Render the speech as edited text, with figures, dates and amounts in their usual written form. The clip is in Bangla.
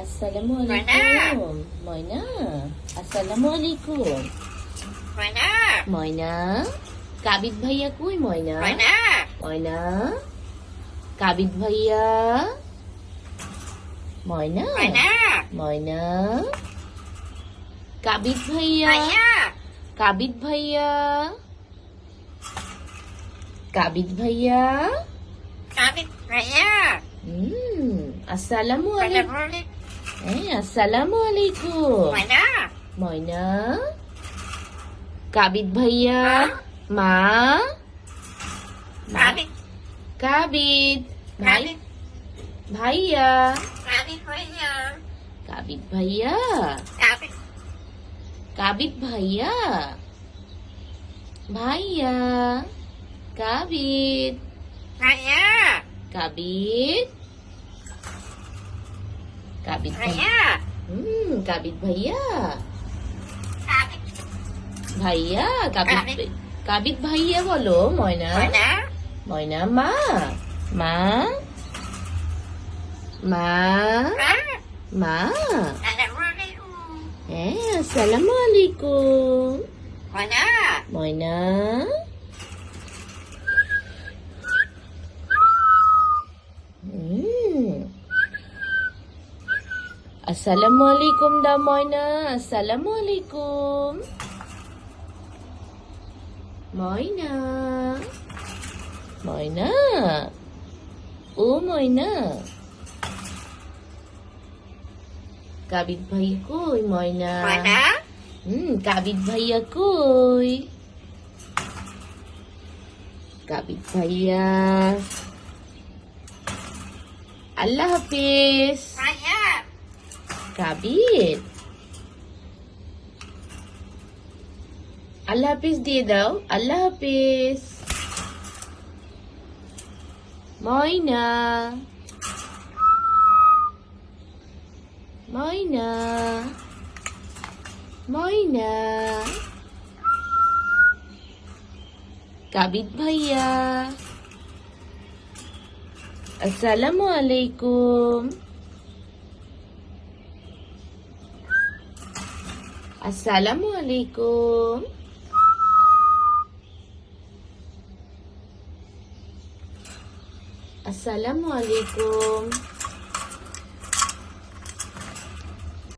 আসসালামু আলাইকুম ময়না। আসসালামু আলাইকুম ময়না, ময়না। কাবিদ ভাইয়া কই ময়না? ময়না, ময়না কাবিদ ভাইয়া। ময়না ময়না, ময়না কাবিদ ভাইয়া। ময়না, কাবিদ ভাইয়া। কাবিদ ভাইয়া। Kapit Raya, আসসালামু Manda আলাইকুম। Muli, আসসালামু আলাইকুম Manda, ময়না। কাবিদ ভাইয়া। হ্যাঁ? মা। মা। Kapit, কাবিদ ভাই। Kapit, ভাইয়া। Kapit Raya, কাবিদ ভাইয়া। Kapit, কাবিদ ভাইয়া। ভাইয়া। কাবিদ। Raya, কাবিদ। কাবিদ ভাইয়া। Raya, কাবিদ ভাইয়া। Kapit, ভাইয়া। কাবিদ কাবিদ। কাবিদ ভাইয়া বলো ময়না। Manda, ময়না মা। মা। মা। মা। Manda Muli, আসসালামু আলাইকুম Manda, ময়না। আসসালামু আলাইকুম দা ময়না। আসসালামু আলাইকুম ময়না। ময়না। ও ময়না। কাবিদ ভাই কই ময়না? Manda, কাবিদ ভাইয়া কই? কাবিদ ভাইয়া। আল্লাহ হাফিজ Raya, কাবিদ। আল্লাহ হাফিজ দিয়ে দাও। আল্লাহ হাফিজ ময়না। ময়না। ময়না। কাবিদ ভাইয়া। আসসালামু আলাইকুম। আসসালামু আলাইকুম। আসসালামু আলাইকুম।